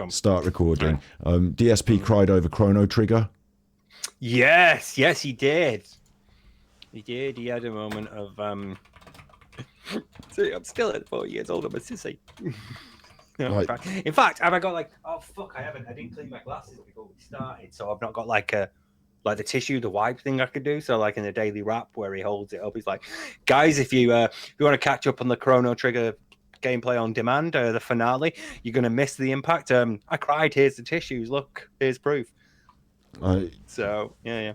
start recording. DSP cried over Chrono Trigger. Yes, he did. He did. He had a moment of See, I'm still at 4 years old. I'm a sissy. No, in fact, have I got like? Oh fuck, I haven't. I didn't clean my glasses before we started, so I've not got like the tissue, the wipe thing I could do. So like in the daily wrap where he holds it up, he's like, guys, if you want to catch up on the Chrono Trigger gameplay on demand, the finale, you're gonna miss the impact. I cried. Here's the tissues. Look, here's proof. So yeah.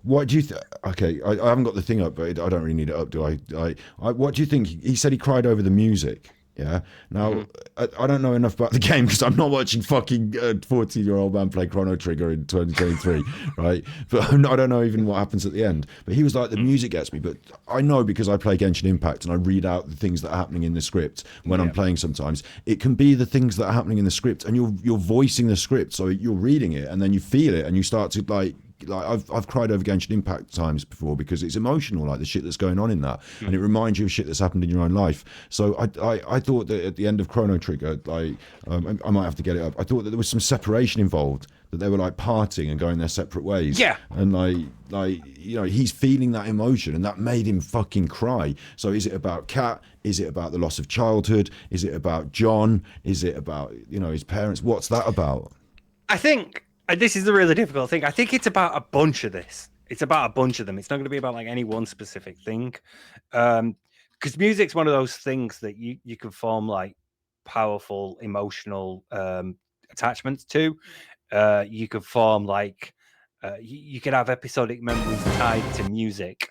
What do you think? Okay, I haven't got the thing up, but I don't really need it up, do I? What do you think? He said he cried over the music. Yeah. Now, I don't know enough about the game because I'm not watching fucking 14-year-old man play Chrono Trigger in 2023, right? But I don't know even what happens at the end. But he was like, the music gets me. But I know because I play Genshin Impact and I read out the things that are happening in the script when I'm playing sometimes. It can be the things that are happening in the script and you're voicing the script. So you're reading it and then you feel it and you start to like I've cried over Genshin Impact times before because it's emotional, like the shit that's going on in that, and it reminds you of shit that's happened in your own life. So I thought that at the end of Chrono Trigger, like I might have to get it up. I thought that there was some separation involved, that they were like parting and going their separate ways. Yeah. And like you know, he's feeling that emotion, and that made him fucking cry. So is it about Kat? Is it about the loss of childhood? Is it about John? Is it about his parents? What's that about? I think. This is the really difficult thing. I think it's about a bunch of this. It's about a bunch of them. It's not going to be about like any one specific thing. Because music's one of those things that you can form like powerful emotional attachments to. You could form like you could have episodic memories tied to music.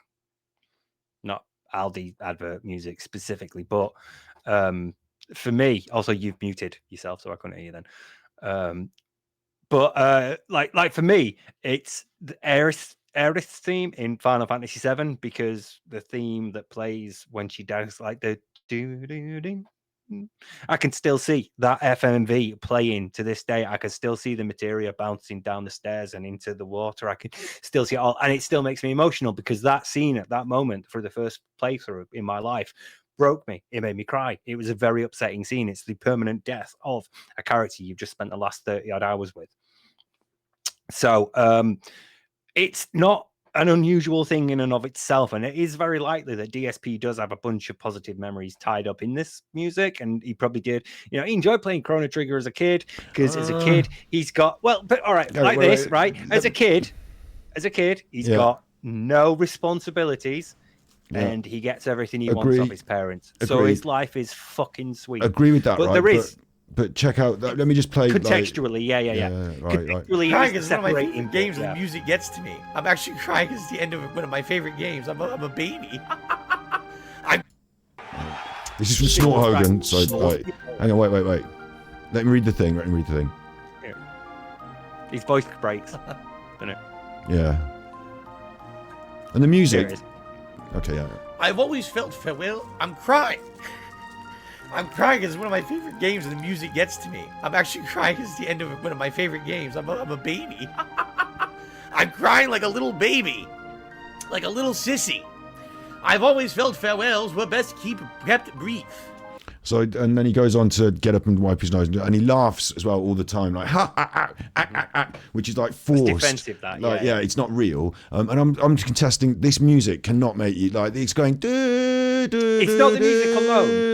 Not Aldi advert music specifically, but for me, also you've muted yourself, so I couldn't hear you then. But like for me, it's the Aerith's theme in Final Fantasy VII because the theme that plays when she does like the do. I can still see that FMV playing to this day. I can still see the materia bouncing down the stairs and into the water. I can still see it all, and it still makes me emotional because that scene at that moment for the first playthrough in my life broke me. It made me cry. It was a very upsetting scene. It's the permanent death of a character you've just spent the last 30 odd hours with. So it's not an unusual thing in and of itself, and it is very likely that DSP does have a bunch of positive memories tied up in this music, and he probably did. He enjoyed playing Chrono Trigger as a kid because as a kid he's got but all right, right? As a kid, he's got no responsibilities. And he gets everything he wants off his parents. So his life is fucking sweet. Agree with that, but right? There is. But check out. Let me just play contextually. Contextually, crying is one of my favorite games, and the music gets to me. I'm actually crying because it's the end of one of my favorite games. I'm a baby. This is from Snort Hogan. So hang on, wait. Let me read the thing. Yeah. His voice breaks. Don't it? Yeah. And the music. Okay, yeah. I've always felt farewell. I'm crying. I'm crying because it's one of my favorite games, and the music gets to me. I'm actually crying because it's the end of one of my favorite games. I'm a baby. I'm crying like a little baby, like a little sissy. I've always felt farewells were best kept brief. So, and then he goes on to get up and wipe his nose, and he laughs as well all the time, like which is like forced. It's defensive, that. Like, yeah, it's not real. And I'm contesting. This music cannot make you like. It's going. It's not the music alone.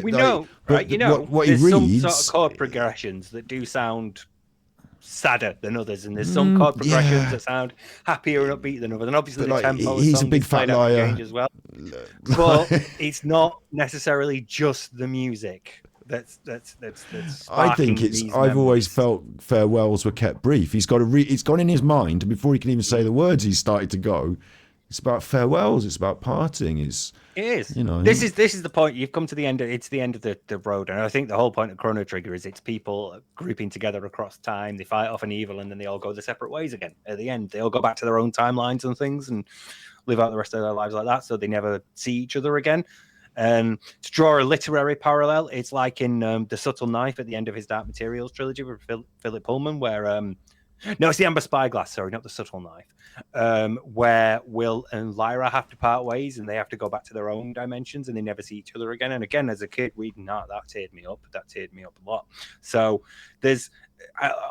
We know, right? What there's some sort of chord progressions that do sound sadder than others, and there's some chord progressions that sound happier and upbeat than others, and obviously the tempo. He's a big fat liar as well. But it's not necessarily just the music. That's I think it's. I've always felt farewells were kept brief. He's got it's gone in his mind, and before he can even say the words, he's started to go. It's about farewells. It's about parting. It is. This is the point. You've come to the end. It's the end of the road, and I think the whole point of Chrono Trigger is it's people grouping together across time. They fight off an evil, and then they all go their separate ways again. At the end, they all go back to their own timelines and things, and live out the rest of their lives like that. So they never see each other again. And to draw a literary parallel, it's like in The Subtle Knife at the end of his Dark Materials trilogy with Philip Pullman, where No, it's the amber spyglass. Sorry, not the subtle knife. Where Will and Lyra have to part ways, and they have to go back to their own dimensions, and they never see each other again. And again, as a kid reading that teared me up. That teared me up a lot. So there's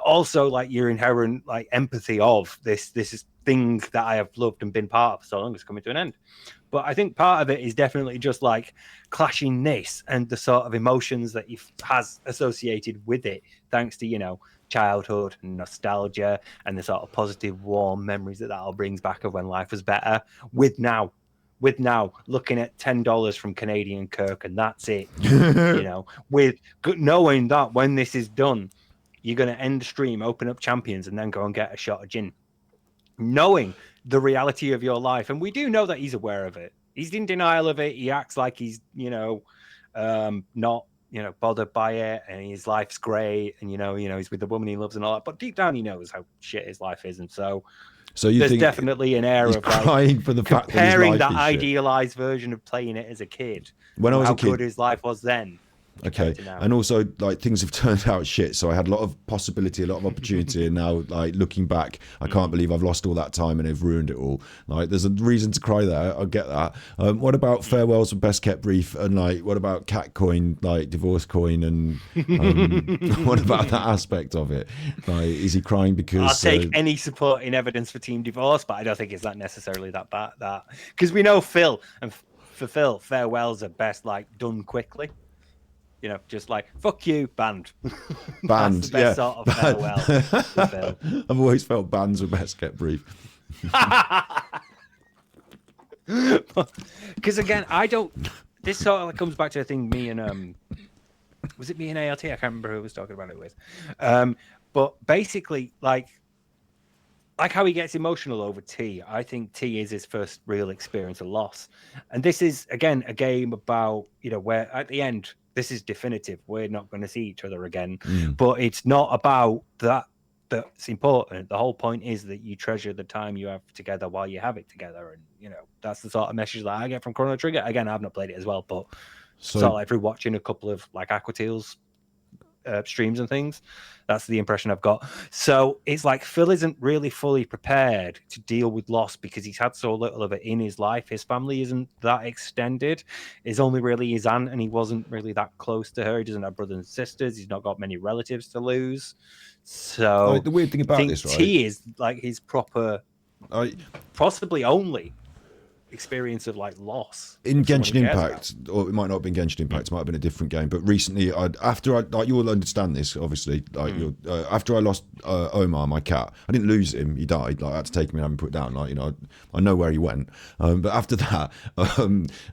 also like your inherent like empathy of this thing that I have loved and been part of for so long is coming to an end. But I think part of it is definitely just like clashing this and the sort of emotions that he has associated with it, thanks to, you know, childhood and nostalgia and the sort of positive, warm memories that all brings back of when life was better. With now looking at $10 from Canadian Kirk, and that's it. You know, with knowing that when this is done, you're going to end the stream, open up Champions, and then go and get a shot of gin. Knowing the reality of your life, and we do know that he's aware of it. He's in denial of it. He acts like he's, you know, not, you know, bothered by it, and his life's great, and you know, he's with the woman he loves and all that. But deep down, he knows how shit his life is, and so you there's think definitely an air of crying like, for the fact comparing that his life is idealized version of playing it as a kid. When I was how a kid, good his life was then. Okay, and also like things have turned out shit, so I had a lot of possibility, a lot of opportunity, and now like looking back, I can't believe I've lost all that time and they've ruined it all. Like there's a reason to cry there, I get that. What about farewells with best kept brief, and like what about cat coin, like divorce coin, and what about that aspect of it? Like is he crying because I'll take any supporting evidence for team divorce, but I don't think it's that necessarily that bad, that because we know Phil, and for Phil, farewells are best like done quickly. You know, just like fuck you, banned. Banned, That's the best sort of farewell. To Phil. I've always felt bans were best kept brief. Because again, I don't. This sort of comes back to a thing. Me and was it me and ALT? I can't remember who I was talking about it with. But basically, like how he gets emotional over T. I think T is his first real experience of loss, and this is again a game about, you know, where at the end. This is definitive. We're not going to see each other again. But it's not about that. That's important. The whole point is that you treasure the time you have together while you have it together. And, you know, that's the sort of message that I get from Chrono Trigger. Again, I've not played it as well, but sort of like through watching a couple of like Aquatiles streams and things, that's the impression I've got. So it's like Phil isn't really fully prepared to deal with loss because he's had so little of it in his life. His family isn't that extended. It's only really his aunt, and he wasn't really that close to her. He doesn't have brothers and sisters. He's not got many relatives to lose. So the weird thing about this, right? T is like his proper, possibly only experience of like loss in Genshin Impact, or it might not have been Genshin Impact, it might have been a different game, but recently after I like, you'll understand this obviously, like after I lost Omar, my cat, I didn't lose him, he died, like I had to take him and have him put down, like, you know, I know where he went, but after that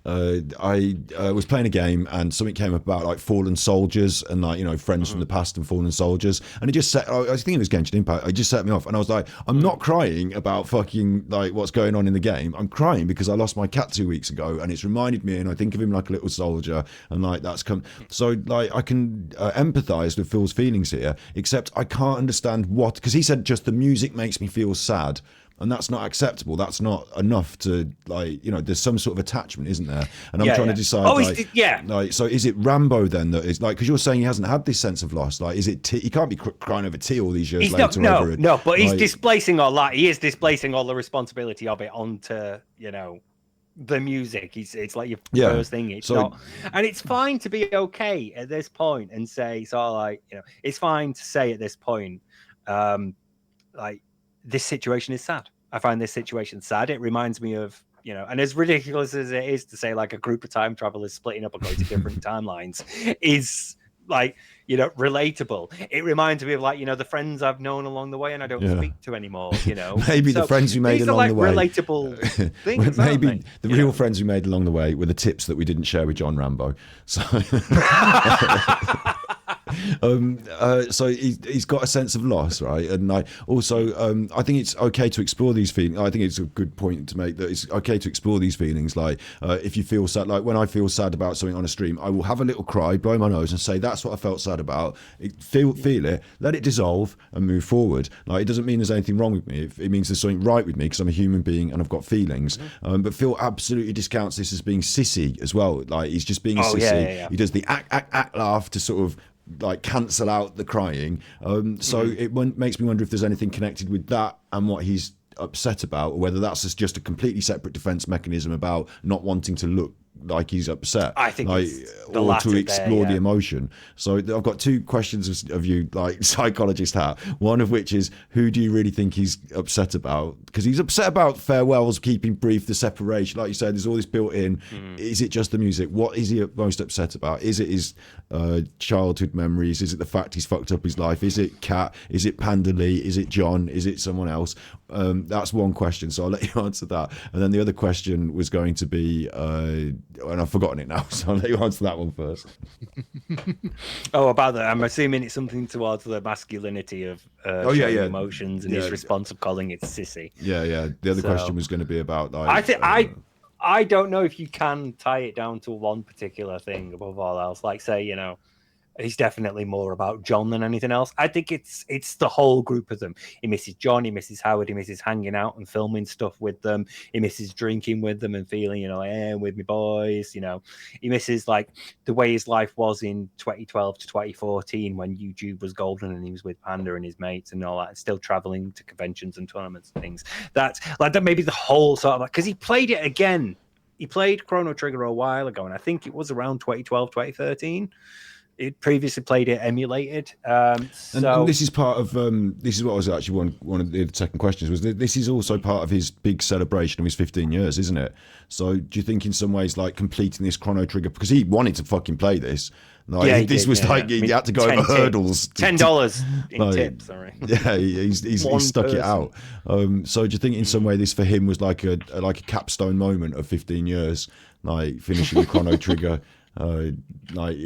I was playing a game and something came up about like fallen soldiers and like, you know, friends from the past and fallen soldiers, and it just set, I was thinking it was Genshin Impact, it just set me off, and I was like, I'm not crying about fucking like what's going on in the game, I'm crying because I lost my cat 2 weeks ago, and it's reminded me, and I think of him like a little soldier, and like that's come. So like I can empathize with Phil's feelings here, except I can't understand what, because he said just the music makes me feel sad, and that's not acceptable. That's not enough to, like, you know, there's some sort of attachment, isn't there? And I'm trying to decide. Like, so is it Rambo then that is like, because you're saying he hasn't had this sense of loss? Like, is it T? He can't be crying over T all these years later. But he's displacing all that. He is displacing all the responsibility of it onto, you know, the music. It's like your first thing. It's not, and it's fine to be okay at this point and say, so like, you know, it's fine to say at this point, like, this situation is sad. I find this situation sad. It reminds me of, you know, and as ridiculous as it is to say like a group of time travelers splitting up and going to different timelines is like, you know, relatable. It reminds me of like, you know, the friends I've known along the way and I don't speak to anymore, you know. Maybe the friends we made along the way. Relatable things. Maybe the real friends we made along the way were the tips that we didn't share with John Rambo. So so he's got a sense of loss, right? And I also I think it's okay to explore these feelings. I think it's a good point to make that it's okay to explore these feelings. Like if you feel sad, like when I feel sad about something on a stream, I will have a little cry, blow my nose, and say that's what I felt sad about. Feel it, let it dissolve, and move forward. Like it doesn't mean there's anything wrong with me. It means there's something right with me because I'm a human being and I've got feelings. But Phil absolutely discounts this as being sissy as well. Like he's just being a sissy. He does the act laugh to sort of like cancel out the crying. So it makes me wonder if there's anything connected with that and what he's upset about, or whether that's just a completely separate defense mechanism about not wanting to look like he's upset. I think like, it's the or latter to explore there, the yeah. emotion. So I've got two questions of you, like psychologist hat. One of which is, who do you really think he's upset about? Because he's upset about farewells, keeping brief, the separation. Like you said, there's all this built in. Is it just the music? What is he most upset about? Is it his childhood memories? Is it the fact he's fucked up his life? Is it Kat? Is it Panda Lee? Is it John? Is it someone else? That's one question, so I'll let you answer that. And then the other question was going to be, and I've forgotten it now, so I'll let you answer that one first. Oh, about that. I'm assuming it's something towards the masculinity of showing emotions and his response of calling it sissy. Yeah. The other question was going to be about, like, I don't know if you can tie it down to one particular thing above all else. Like, say, you know, he's definitely more about John than anything else. I think it's the whole group of them. He misses John, he misses Howard, he misses hanging out and filming stuff with them. He misses drinking with them and feeling, you know, like, with me boys, you know. He misses like the way his life was in 2012 to 2014 when YouTube was golden and he was with Panda and his mates and all that, still traveling to conventions and tournaments and things. That's like that maybe the whole sort of like, because he played it again. He played Chrono Trigger a while ago, and I think it was around 2012, 2013. It previously played it emulated. And this is part of this is what was actually one of the second questions was, this is also part of his big celebration of his 15 years, isn't it? So do you think in some ways, like, completing this Chrono Trigger, because he wanted to fucking play this, like, yeah, this did, was yeah, like yeah. he had to go over hurdles, $10 in like, tips, sorry. Yeah, he's stuck it out. So do you think in some way this for him was like a capstone moment of 15 years, like finishing the Chrono Trigger? Like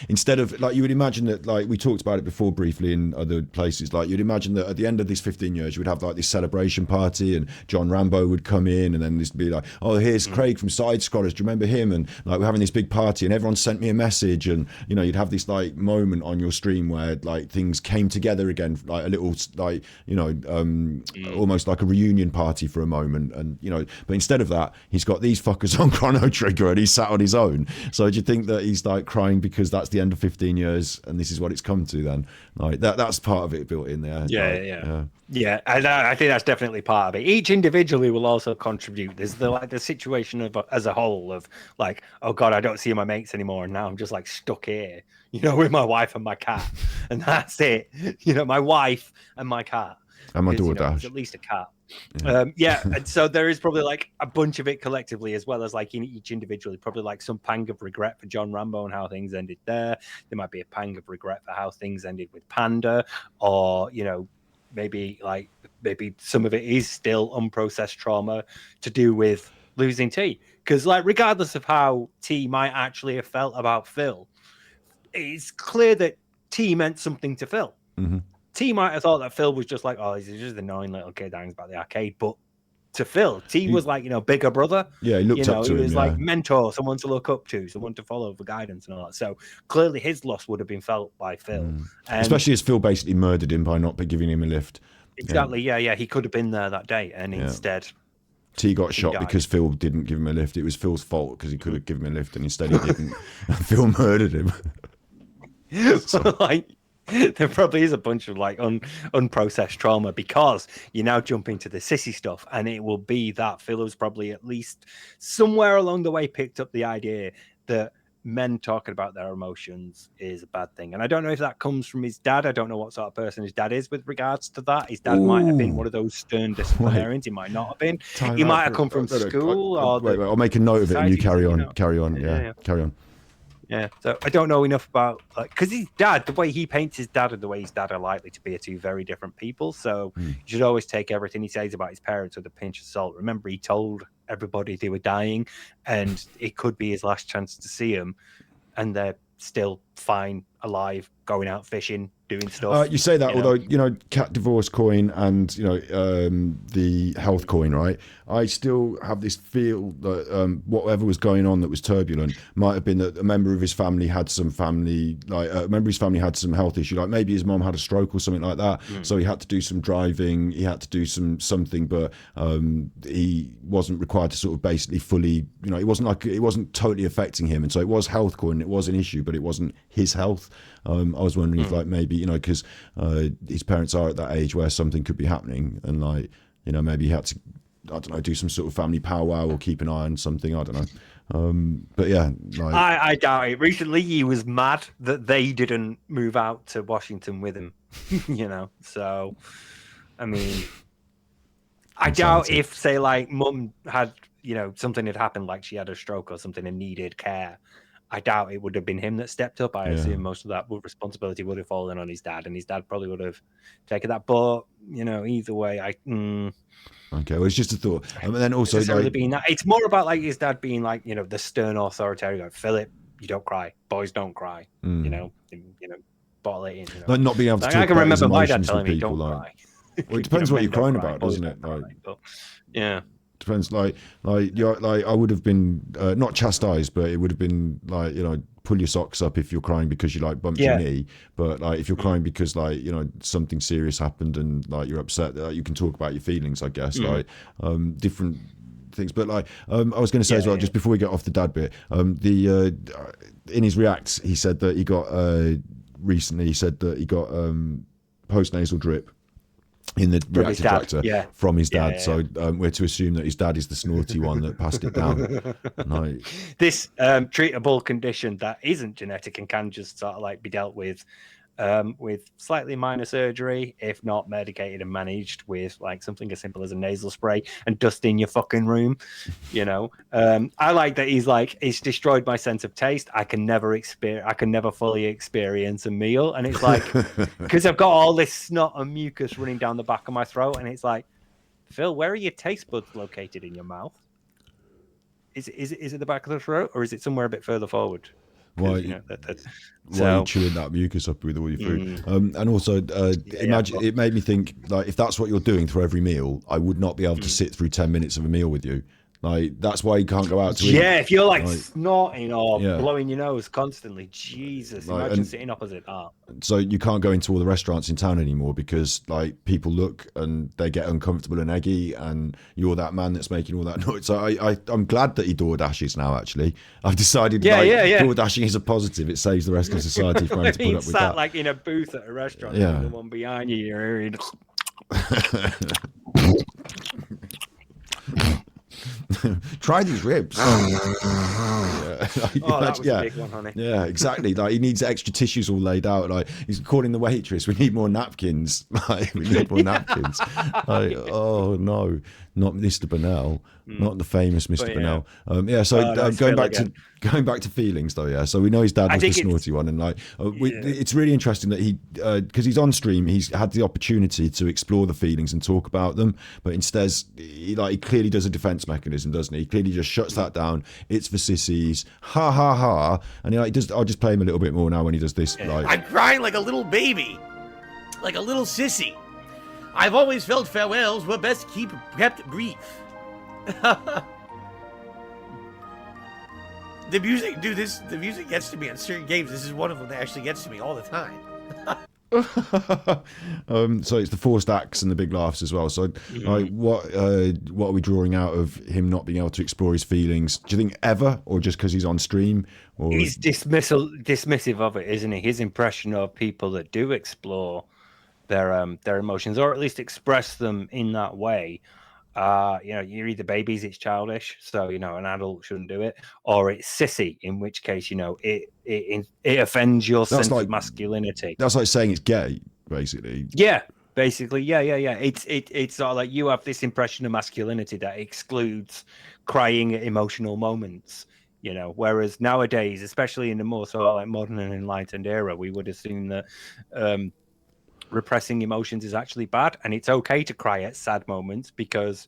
instead of, like, you would imagine that, like we talked about it before briefly in other places, like you'd imagine that at the end of this 15 years you would have like this celebration party and John Rambo would come in, and then this would be like, oh, here's Craig from Side Scrollers, do you remember him? And like, we're having this big party and everyone sent me a message, and you know, you'd have this like moment on your stream where like things came together again, like a little, like, you know, almost like a reunion party for a moment. And you know, but instead of that, he's got these fuckers on Chrono Trigger and he's sat on his own. So do you think that he's like crying because that's the end of 15 years and this is what it's come to then? Like that's part of it built in there. Yeah, I think that's definitely part of it. Each individually will also contribute. There's the situation of as a whole of like, oh god, I don't see my mates anymore, and now I'm just like stuck here, you know, with my wife and my cat, and that's it. You know, my wife and my cat. And my you know, DoorDash. it's at least a cat. And so there is probably like a bunch of it collectively, as well as like in each individually, probably like some pang of regret for John Rambo and how things ended there. There might be a pang of regret for how things ended with Panda, or you know, maybe some of it is still unprocessed trauma to do with losing T. Because like, regardless of how T might actually have felt about Phil, it's clear that T meant something to Phil. Mm-hmm. T might have thought that Phil was just like, oh, he's just an annoying little kid that hangs about the arcade. But to Phil, T was like, you know, bigger brother. Yeah, he looked up to him. He was like mentor, someone to look up to, someone to follow for guidance and all that. So clearly his loss would have been felt by Phil. Especially as Phil basically murdered him by not giving him a lift. Exactly, yeah. He could have been there that day, and instead T got shot because Phil didn't give him a lift. It was Phil's fault because he could have given him a lift, and instead he didn't. Phil murdered him. So like, there probably is a bunch of like unprocessed trauma, because you now jump into the sissy stuff, and it will be that Phil was probably at least somewhere along the way picked up the idea that men talking about their emotions is a bad thing. And I don't know if that comes from his dad. I don't know what sort of person his dad is with regards to that. His dad might have been one of those stern disciplinarians. He might not have been. He might have come from school. Wait, I'll make a note of it and you carry on. Carry on. Carry on. Yeah, so I don't know enough about, like, because his dad, the way he paints his dad and the way his dad are likely to be, are two very different people. So you should always take everything he says about his parents with a pinch of salt. Remember, he told everybody they were dying, and it could be his last chance to see them, and they're still fine, alive, going out fishing, doing stuff. You say that, although, you know, cat divorce coin and, you know, the health coin, right? I still have this feel that whatever was going on that was turbulent might have been that a member of his family had some health issue. Like maybe his mom had a stroke or something like that. So he had to do some driving, he had to do something, but he wasn't required to sort of basically fully, you know, it wasn't totally affecting him. And so it was health coin, it was an issue, but it wasn't his health. I was wondering if like maybe, you know, because his parents are at that age where something could be happening, and like, you know, maybe he had to, I don't know, do some sort of family powwow or keep an eye on something. I don't know. But yeah, like I doubt it. Recently, he was mad that they didn't move out to Washington with him. You know, so I mean, I doubt if, say, like mum had, you know, something had happened, like she had a stroke or something and needed care. I doubt it would have been him that stepped up. I assume most of that responsibility would have fallen on his dad, and his dad probably would have taken that. But you know, either way, okay, well, it's just a thought. And then also, like, being that, it's more about like his dad being like, you know, the stern authoritarian. Like, Philip, you don't cry. Boys don't cry. You know, bottle it in. You know? like not being able to like, talk I can about his remember my dad emotions telling with me, people. "Don't Like, cry." well, it depends what you're crying cry, about, doesn't it? cry, Like, but, yeah. depends. Like you're like, I would have been not chastised, but it would have been like, you know, pull your socks up if you're crying because you like bumped your knee. But like if you're crying because like, you know, something serious happened and like you're upset, you can talk about your feelings, I guess. Like different things. But like I was going to say as well, just before we get off the dad bit, the in his reacts he said that he got recently he said that he got postnasal drip in the reactive factor from his dad. So we're to assume that his dad is the snorty one that passed it down. Like, this treatable condition that isn't genetic and can just sort of like be dealt with slightly minor surgery, if not medicated and managed with like something as simple as a nasal spray and dust in your fucking room. You know, I like that he's like, it's destroyed my sense of taste. I can never fully experience a meal. And it's like, because I've got all this snot and mucus running down the back of my throat, and it's like, Phil, where are your taste buds located in your mouth? Is it the back of the throat, or is it somewhere a bit further forward? Why, you know, why you're chewing that mucus up with all your food. And also, imagine, it made me think, like, if that's what you're doing through every meal, I would not be able to sit through 10 minutes of a meal with you. Like, that's why you can't go out to eat. Yeah, if you're like snorting or blowing your nose constantly, Jesus, like, imagine sitting opposite that. So you can't go into all the restaurants in town anymore because like people look and they get uncomfortable and eggy, and you're that man that's making all that noise. So I'm glad that he door dashes now. Actually, I've decided door dashing is a positive. It saves the rest of society from having to put up with that. Like in a booth at a restaurant, the one behind you, you're hearing. Try these ribs. That was a big one, honey. Yeah, exactly. Like he needs extra tissues all laid out. Like he's calling the waitress, we need more napkins. Like we need more napkins. Like, oh no, not Mr. Bonnell, not the famous Mr. Bonnell. Going back to feelings though. Yeah, so we know his dad was the snorty one, and like it's really interesting that he because he's on stream, he's had the opportunity to explore the feelings and talk about them, but instead he clearly does a defense mechanism, doesn't he? He clearly just shuts that down. It's for sissies, ha ha ha. And he does. I'll just play him a little bit more now when he does this. Like, I'm crying like a little baby, like a little sissy. I've always felt farewells were best kept brief. The music, dude, the music gets to me on certain games. This is one of them that actually gets to me all the time. So it's the forced acts and the big laughs as well. So like, what are we drawing out of him not being able to explore his feelings? Do you think ever, or just because he's on stream? Or he's dismissive of it, isn't he? His impression of people that do explore their emotions, or at least express them in that way. You're either babies, it's childish, so an adult shouldn't do it, or it's sissy, in which case it offends your sense of masculinity. That's like saying it's gay, basically. Yeah, basically, yeah. It's sort of like you have this impression of masculinity that excludes crying at emotional moments. Whereas nowadays, especially in the more sort of like modern and enlightened era, we would assume that repressing emotions is actually bad, and it's okay to cry at sad moments because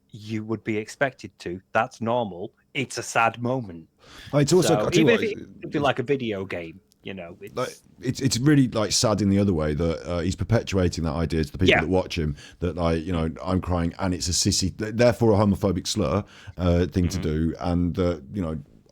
you would be expected to. That's normal. It's a sad moment. It's also even if it's like a video game, it's really like sad in the other way that he's perpetuating that idea to the people that watch him, that I'm crying and it's a sissy, therefore a homophobic slur thing to do, and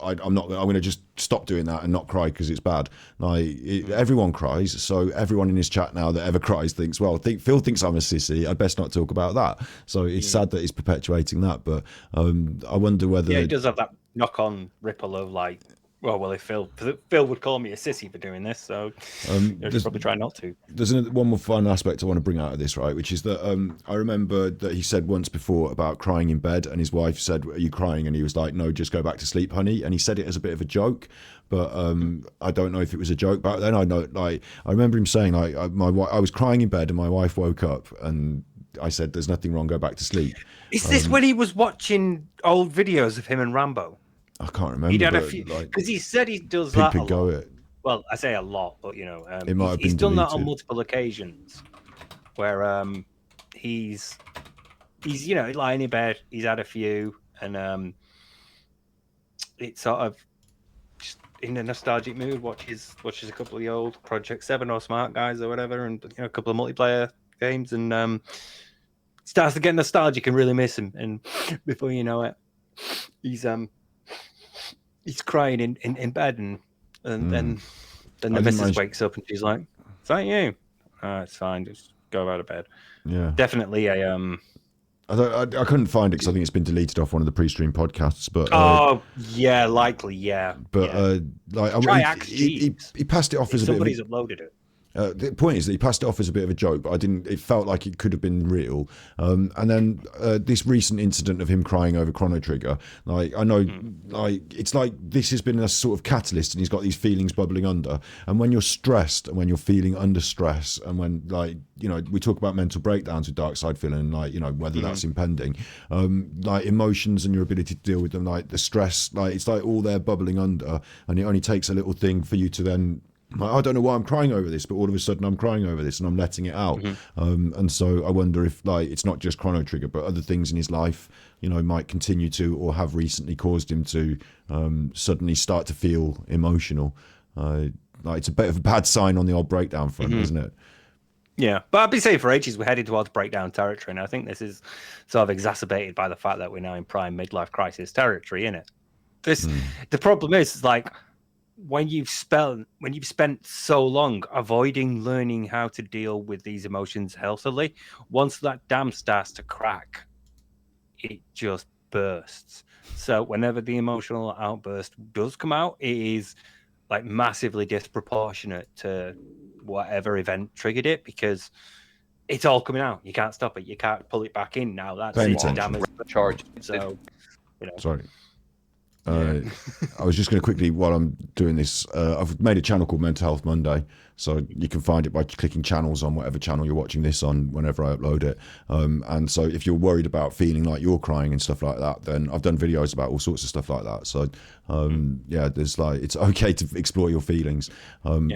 I'm going to just stop doing that and not cry because it's bad. Everyone cries, so everyone in his chat now that ever cries thinks, well, Phil thinks I'm a sissy, I'd best not talk about that. So it's sad that he's perpetuating that, but I wonder whether... Yeah, it does have that knock-on ripple of Well, if Phil would call me a sissy for doing this, so I should probably try not to. There's one more final aspect I want to bring out of this, right? Which is that I remember that he said once before about crying in bed, and his wife said, "Are you crying?" And he was like, "No, just go back to sleep, honey." And he said it as a bit of a joke, but I don't know if it was a joke. But then I remember him saying, like, I was crying in bed, and my wife woke up, and I said, "There's nothing wrong. Go back to sleep." Is this when he was watching old videos of him and Rambo? I can't remember. He'd had a few because he said he does that a lot. Well, I say a lot, but it might have he's been done that on multiple occasions, where he's lying in bed, he's had a few, and it's sort of just in a nostalgic mood. Watches a couple of the old Project 7 or Smart Guys or whatever, and a couple of multiplayer games, and starts to get nostalgic and really miss him. And before you know it, he's crying in bed, and then the missus wakes up and she's like, "Is that you?" "Oh, it's fine. Just go out of bed." Yeah, definitely. I couldn't find it because I think it's been deleted off one of the pre-stream podcasts. But yeah, likely, yeah. But he passed it off as somebody's uploaded it. The point is that he passed it off as a bit of a joke, but it felt like it could have been real. And then this recent incident of him crying over Chrono Trigger, like, I know, like, it's like this has been a sort of catalyst, and he's got these feelings bubbling under. And when you're stressed, and when you're feeling under stress, and when, like, we talk about mental breakdowns with Darksydephil, and, like, whether that's impending, like, emotions and your ability to deal with them, like the stress, like, it's like all there bubbling under, and it only takes a little thing for you to then, I don't know why I'm crying over this, but all of a sudden I'm crying over this and I'm letting it out. And so I wonder if, like, it's not just Chrono Trigger, but other things in his life, might continue to, or have recently caused him to suddenly start to feel emotional. Like, it's a bit of a bad sign on the old breakdown front, isn't it? Yeah, but I've been saying for ages we're headed towards breakdown territory, and I think this is sort of exacerbated by the fact that we're now in prime midlife crisis territory, isn't it? The problem is, like, when you've spent so long avoiding learning how to deal with these emotions healthily, once that dam starts to crack, it just bursts. So whenever the emotional outburst does come out, it is like massively disproportionate to whatever event triggered it, because it's all coming out. You can't stop it. You can't pull it back in now. That's it. Damage charge. So, Sorry. I was just going to quickly, while I'm doing this, I've made a channel called Mental Health Monday, so you can find it by clicking channels on whatever channel you're watching this on whenever I upload it. And so if you're worried about feeling like you're crying and stuff like that, then I've done videos about all sorts of stuff like that. So there's, like, it's okay to explore your feelings. And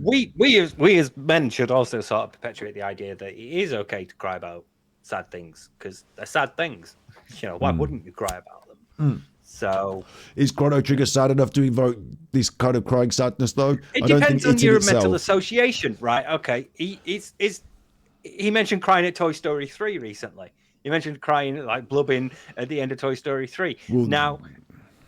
we as men should also sort of perpetuate the idea that it is okay to cry about sad things, because they're sad things. Why wouldn't you cry about them? So, is Chrono Trigger sad enough to evoke this kind of crying sadness, though? It depends on your mental association, right? Okay, he mentioned crying at Toy Story 3 recently. He mentioned crying, like, blubbing at the end of Toy Story 3. Well, now,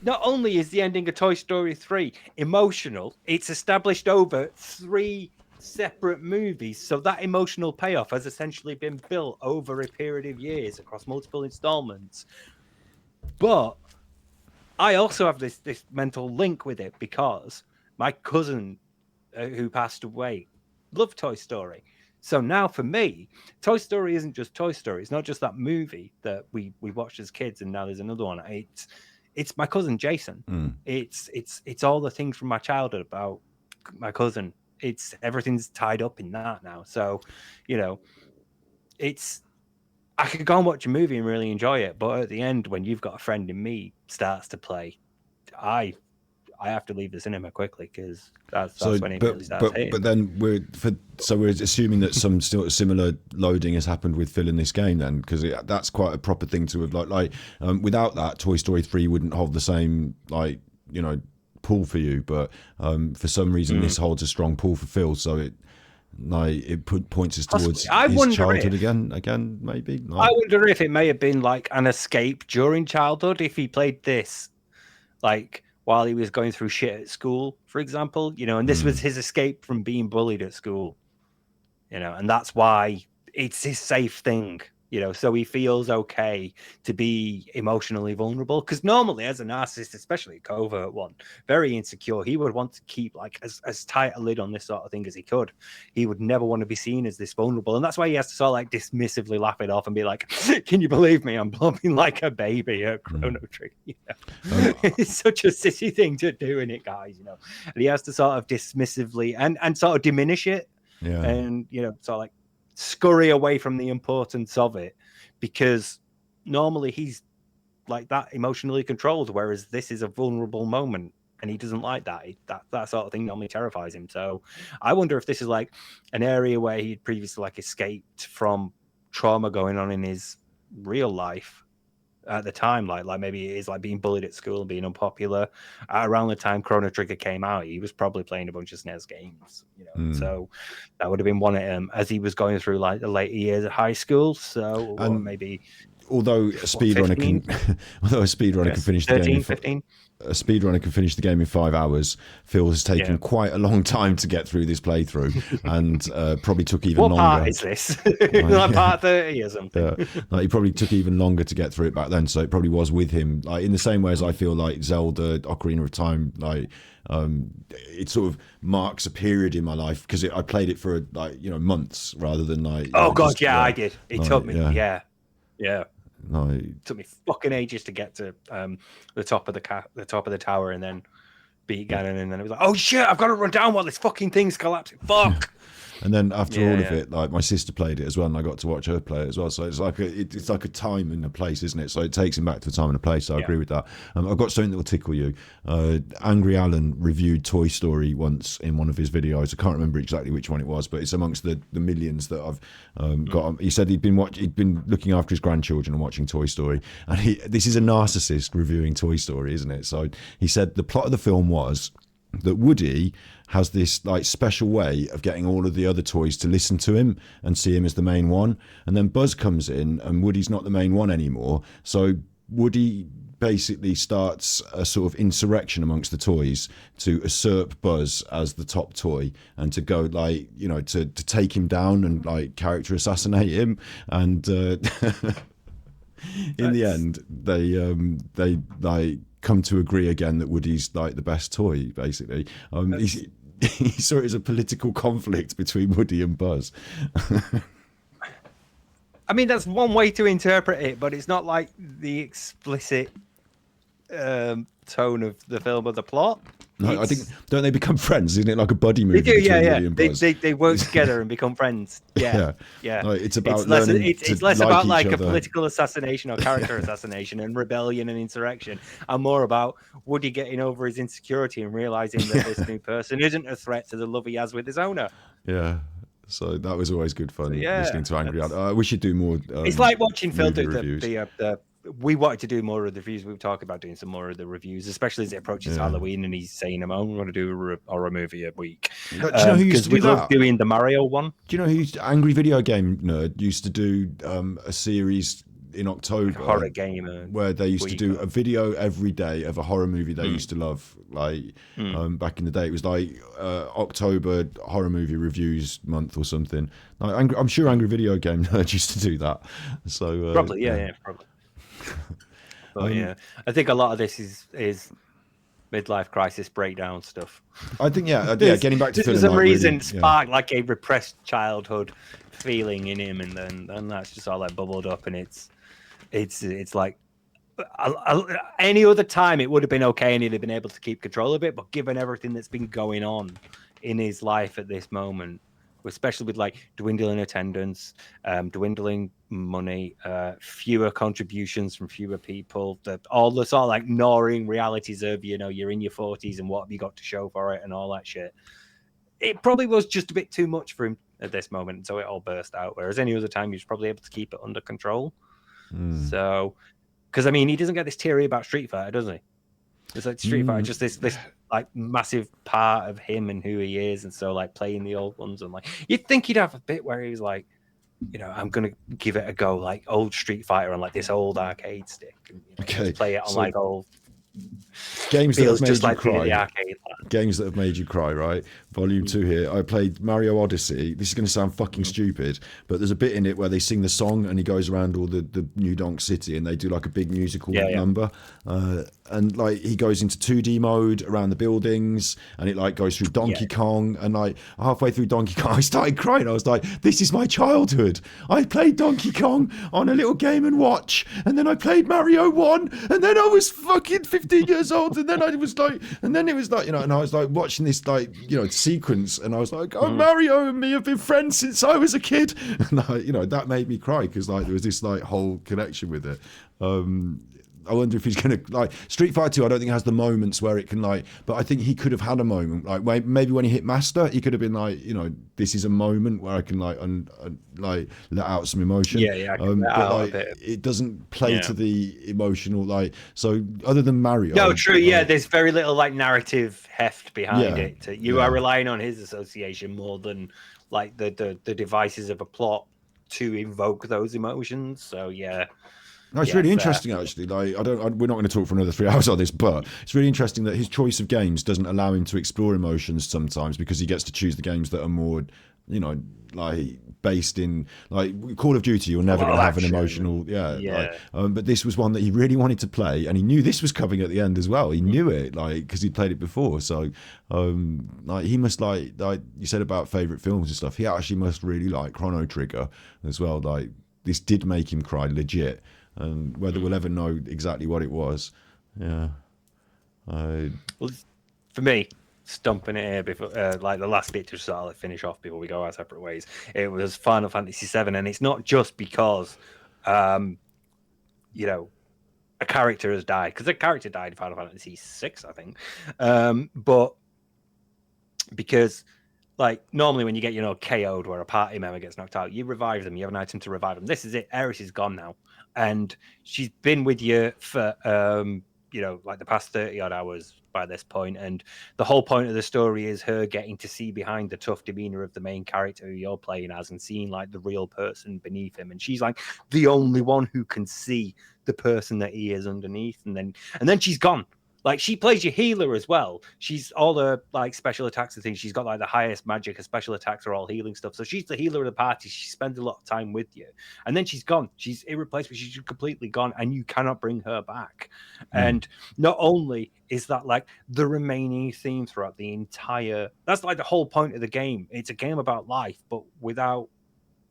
not only is the ending of Toy Story 3 emotional, it's established over 3 separate movies, so that emotional payoff has essentially been built over a period of years across multiple installments. But I also have this mental link with it, because my cousin who passed away loved Toy Story. So now for me, Toy Story isn't just Toy Story. It's not just that movie that we watched as kids, and now there's another one. It's my cousin Jason. It's all the things from my childhood about my cousin. Everything's tied up in that now. So, I could go and watch a movie and really enjoy it, but at the end, when You've Got a Friend in Me starts to play, I have to leave the cinema quickly, because that's when it really starts hitting. But then we're assuming that some still similar loading has happened with Phil in this game, then, because that's quite a proper thing to have, like without that, Toy Story 3 wouldn't hold the same, like, pull for you, but for some reason this holds a strong pull for Phil, so it points us towards his childhood again, maybe. I wonder if it may have been like an escape during childhood, if he played this, like, while he was going through shit at school, for example, and this was his escape from being bullied at school, and that's why it's his safe thing. you know, so he feels okay to be emotionally vulnerable. Because normally, as a narcissist, especially a covert one, very insecure, he would want to keep like as tight a lid on this sort of thing as he could. He would never want to be seen as this vulnerable, and that's why he has to sort of like dismissively laugh it off and be like, "Can you believe me? I'm blubbing like a baby at Chrono Trigger." You know? It's such a sissy thing to do in it, guys. You know, and he has to sort of dismissively and sort of diminish it, and you know, sort of like scurry away from the importance of it, because normally he's like that emotionally controlled, whereas this is a vulnerable moment and he doesn't like that. That sort of thing normally terrifies him. So I wonder if this is like an area where he'd previously like escaped from trauma going on in his real life at the time, like maybe it is like being bullied at school and being unpopular. Around the time Chrono Trigger came out, he was probably playing a bunch of SNES games, you know. So that would have been one of them as he was going through like the later years of high school. So or maybe although a speedrunner can finish the game 15. A speedrunner can finish the game in 5 hours. Phil has taken quite a long time to get through this playthrough, and probably took even longer. What part is this? Like part 30 or something? Like he probably took even longer to get through it back then. So it probably was with him, like in the same way as I feel like Zelda Ocarina of Time, like it sort of marks a period in my life because I played it for like, you know, months rather than like. Oh god, I did. It took me, yeah. No, it took me fucking ages to get to the top of the tower and then beat Ganon, and then it was like, oh shit, I've got to run down while this fucking thing's collapsing. Fuck. And then after all of it, like my sister played it as well, and I got to watch her play it as well. So it's like it's like a time and a place, isn't it? So it takes him back to a time and a place. So I agree with that. I've got something that will tickle you. Angry Alan reviewed Toy Story once in one of his videos. I can't remember exactly which one it was, but it's amongst the millions that I've got. He said he'd been looking after his grandchildren and watching Toy Story. And this is a narcissist reviewing Toy Story, isn't it? So he said the plot of the film was that Woody has this like special way of getting all of the other toys to listen to him and see him as the main one, and then Buzz comes in and Woody's not the main one anymore, so Woody basically starts a sort of insurrection amongst the toys to usurp Buzz as the top toy and to go like, you know, to take him down and like character assassinate him, and in the end they like come to agree again that Woody's like the best toy, basically. He saw it as a political conflict between Woody and Buzz. I mean, that's one way to interpret it, but it's not like the explicit tone of the film or the plot. No, I think, don't they become friends? Isn't it like a buddy movie? They do, Woody and Buzz? They work together and become friends. Yeah. No, it's about it's less about like a political assassination or character assassination and rebellion and insurrection, and more about Woody getting over his insecurity and realizing that this new person isn't a threat to the love he has with his owner. Yeah. So that was always good fun listening to Angry Ad. We should do more. It's like watching Phil do the we wanted to do more of the reviews. We've talked about doing some more of the reviews, especially as it approaches Halloween, and he's saying, "Oh, we're going to do a horror movie a week." Do you know who used to do that? Love doing the Mario one. Do you know who Angry Video Game Nerd used to do a series in October, like horror game, where they used to do a video every day of a horror movie they used to love. Like back in the day, it was like October horror movie reviews month or something. Like, I'm sure Angry Video Game Nerd used to do that. So probably, probably. But I think a lot of this is midlife crisis breakdown stuff. I think getting back to for some reason sparked like a repressed childhood feeling in him, and then that's just all like bubbled up, and it's like any other time it would have been okay and he'd have been able to keep control of it, but given everything that's been going on in his life at this moment, especially with like dwindling attendance, dwindling money, fewer contributions from fewer people, all the sort of like gnawing realities of, you know, you're in your 40s and what have you got to show for it and all that shit. It probably was just a bit too much for him at this moment, and so it all burst out. Whereas any other time he was probably able to keep it under control. So, because I mean, he doesn't get this theory about Street Fighter, does he? It's like Street Fighter, just this like massive part of him and who he is, and so like playing the old ones, and like you'd think he'd have a bit where he was like, you know, I'm gonna give it a go, like old Street Fighter on like this old arcade stick, and, you know, play it on like old Games that have Feels made just you like being at the cry. arcade. Games that have made you cry, right? Volume 2 here. I played Mario Odyssey. This is going to sound fucking stupid, but there's a bit in it where they sing the song and he goes around all the New Donk City and they do like a big musical number. And like he goes into 2D mode around the buildings and it like goes through Donkey Kong. And like halfway through Donkey Kong, I started crying. I was like, this is my childhood. I played Donkey Kong on a little Game and Watch. And then I played Mario 1. And then I was fucking 15 years old. And then it was like, and I was like watching this like, sequence and I was like, oh, Mario and me have been friends since I was a kid. And that made me cry because like there was this like whole connection with it. I wonder if he's gonna like Street Fighter 2. I don't think it has the moments where it can like, but I think he could have had a moment like maybe when he hit Master, he could have been like, this is a moment where I can like like let out some emotion. But like it doesn't play to the emotional like. So other than Mario, no, true, there's very little like narrative heft behind it. You are relying on his association more than like the devices of a plot to invoke those emotions. So no, it's really interesting actually. Like we're not going to talk for another 3 hours on this, but it's really interesting that his choice of games doesn't allow him to explore emotions sometimes because he gets to choose the games that are more, like based in like Call of Duty. You're never going to have an emotional, but this was one that he really wanted to play, and he knew this was coming at the end as well. He knew it, like because he'd played it before. So, like he must like you said about favorite films and stuff. He actually must really like Chrono Trigger as well. Like this did make him cry legit. And whether we'll ever know exactly what it was, well, for me, stumping it here before, like the last bit to sort of finish off before we go our separate ways, it was Final Fantasy VII, and it's not just because, a character has died, because the character died in Final Fantasy VI, I think, but because. Like, normally when you get, KO'd where a party member gets knocked out, you revive them. You have an item to revive them. This is it. Eris is gone now. And she's been with you for, like the past 30-odd hours by this point. And the whole point of the story is her getting to see behind the tough demeanor of the main character who you're playing as and seeing, like, the real person beneath him. And she's, like, the only one who can see the person that he is underneath. And then she's gone. Like, she plays your healer as well. She's all the, like, special attacks and things. She's got, like, the highest magic. Her special attacks are all healing stuff. So she's the healer of the party. She spends a lot of time with you. And then she's gone. She's irreplaceable. She's completely gone. And you cannot bring her back. And not only is that, like, the remaining theme throughout the entire... That's, like, the whole point of the game. It's a game about life, but without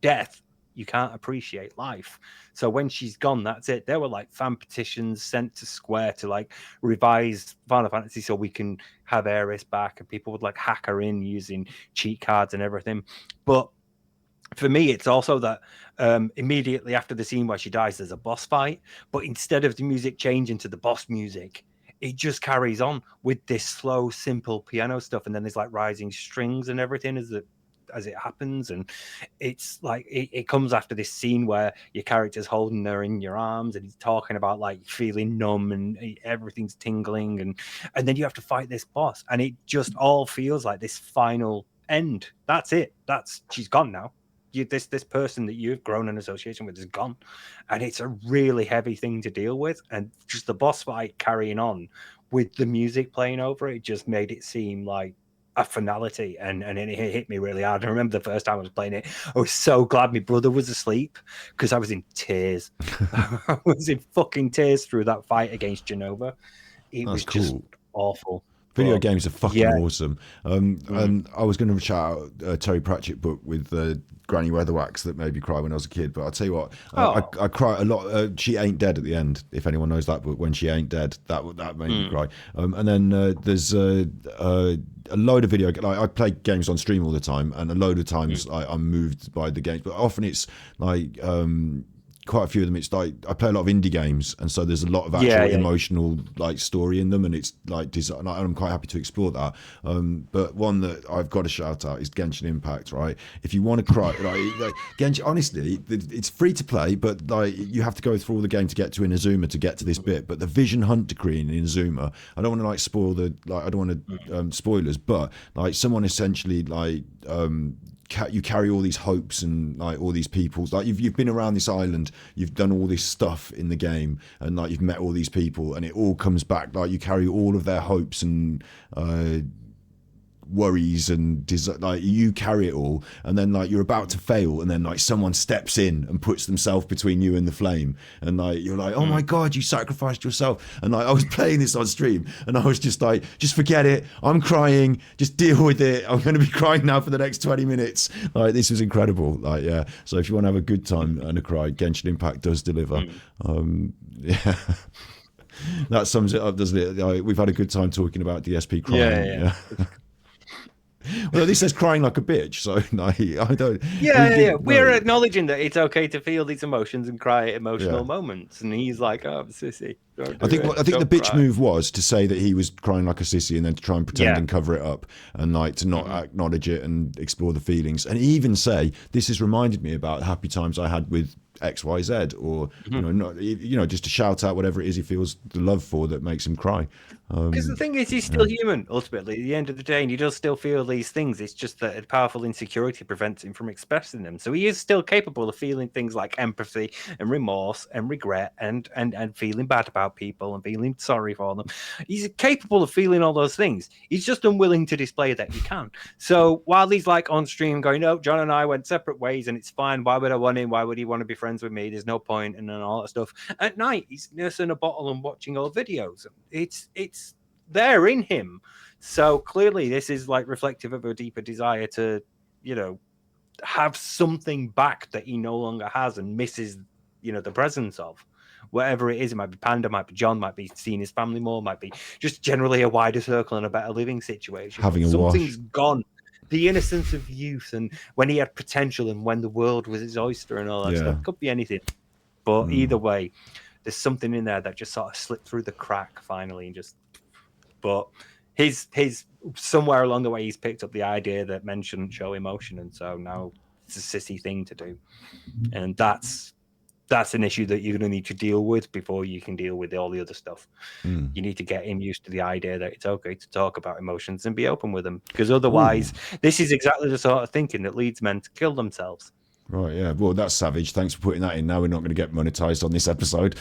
death, you can't appreciate life. So when she's gone, that's it. There were like fan petitions sent to Square to like revise Final Fantasy so we can have Eris back, and people would like hack her in using cheat cards and everything. But for me, it's also that immediately after the scene where she dies, there's a boss fight. But instead of the music changing to the boss music, it just carries on with this slow, simple piano stuff. And then there's like rising strings and everything as it happens. And it's like it comes after this scene where your character's holding her in your arms and he's talking about like feeling numb and everything's tingling, and then you have to fight this boss, and it just all feels like this final end. That's it. She's gone now. This person that you've grown an association with is gone, and it's a really heavy thing to deal with. And just the boss fight carrying on with the music playing over it just made it seem like a finality, and it hit me really hard. I remember the first time I was playing it, I was so glad my brother was asleep because I was in tears. I was in fucking tears through that fight against Genova. It was cool. Just awful. Video games are fucking awesome. And I was going to shout out a Terry Pratchett book with Granny Weatherwax that made me cry when I was a kid. But I'll tell you what, I cry a lot. She Ain't Dead at the end. If anyone knows that book, When She Ain't Dead, that made me cry. And then there's a load of video. Like I play games on stream all the time, and a load of times I'm moved by the games. But often it's like. Quite a few of them, it's like I play a lot of indie games, and so there's a lot of actual emotional like story in them, and it's like design, and I'm quite happy to explore that. But one that I've got to shout out is Genshin Impact. Right, if you want to cry, like Genshin, honestly, it's free to play, but like you have to go through all the game to get to Inazuma to get to this bit. But the Vision Hunt decree in Inazuma, I don't want to like spoil I don't want to spoilers, but like someone essentially like you carry all these hopes and like all these people's like you've been around this island, you've done all this stuff in the game, and like you've met all these people, and it all comes back. Like you carry all of their hopes and worries and like you carry it all, and then like you're about to fail, and then like someone steps in and puts themselves between you and the flame, and like you're like, oh my god, you sacrificed yourself. And like I was playing this on stream, and I was just like, just forget it, I'm crying, just deal with it, I'm going to be crying now for the next 20 minutes. Like this was incredible. Like yeah, so if you want to have a good time and a cry, Genshin Impact does deliver. Yeah. That sums it up, doesn't it? Like, we've had a good time talking about DSP crying. Yeah. Well, this says crying like a bitch, so I don't. Yeah. We're acknowledging that it's okay to feel these emotions and cry at emotional moments, and he's like, "Oh, I'm a sissy." I think the bitch move was to say that he was crying like a sissy, and then to try and pretend and cover it up, and like to not acknowledge it and explore the feelings, and even say, "This has reminded me about happy times I had with XYZ," or just to shout out whatever it is he feels the love for that makes him cry. Because the thing is, he's still human, ultimately, at the end of the day, and he does still feel these things. It's just that a powerful insecurity prevents him from expressing them. So he is still capable of feeling things like empathy and remorse and regret and feeling bad about people and feeling sorry for them. He's capable of feeling all those things. He's just unwilling to display that he can. So while he's like on stream going, "No, John and I went separate ways and it's fine. Why would I want him? Why would he want to be friends with me? There's no point," and all that stuff. At night, he's nursing a bottle and watching old videos. It's there in him. So clearly this is like reflective of a deeper desire to, have something back that he no longer has and misses, the presence of. Whatever it is, it might be Panda, might be John, might be seeing his family more, might be just generally a wider circle and a better living situation. Having Something's gone. The innocence of youth and when he had potential and when the world was his oyster and all that stuff. Could be anything. But either way, there's something in there that just sort of slipped through the crack finally and just... But his somewhere along the way, he's picked up the idea that men shouldn't show emotion, and so now it's a sissy thing to do. And that's an issue that you're going to need to deal with before you can deal with all the other stuff. You need to get him used to the idea that it's okay to talk about emotions and be open with them, because otherwise, this is exactly the sort of thinking that leads men to kill themselves. Right, yeah. Well, that's savage. Thanks for putting that in. Now we're not going to get monetized on this episode.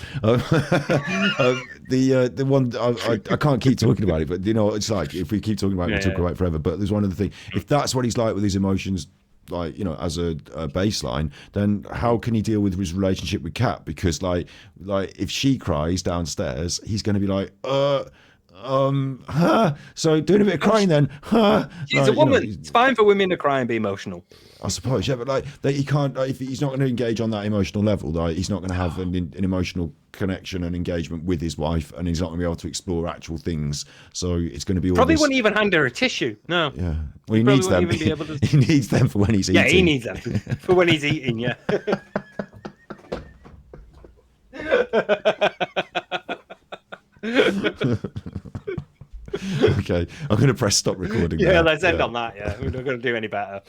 The one I can't keep talking about it, but it's like if we keep talking about it, we'll talk about it forever. But there's one other thing. If that's what he's like with his emotions, like as a baseline, then how can he deal with his relationship with Kat? Because like if she cries downstairs, he's going to be like, so doing a bit of crying then, She's a woman. It's fine for women to cry and be emotional, I suppose, yeah, but like he can't, if he's not going to engage on that emotional level, like he's not going to have an emotional connection and engagement with his wife, and he's not going to be able to explore actual things. So it's going to be all probably wouldn't even hand her a tissue. No. Yeah. Well, he needs them. He needs them for when he's eating. Yeah, he needs them for when he's eating. Yeah. Okay, I'm going to press stop recording. Yeah, let's end on that. Yeah, we're not going to do any better.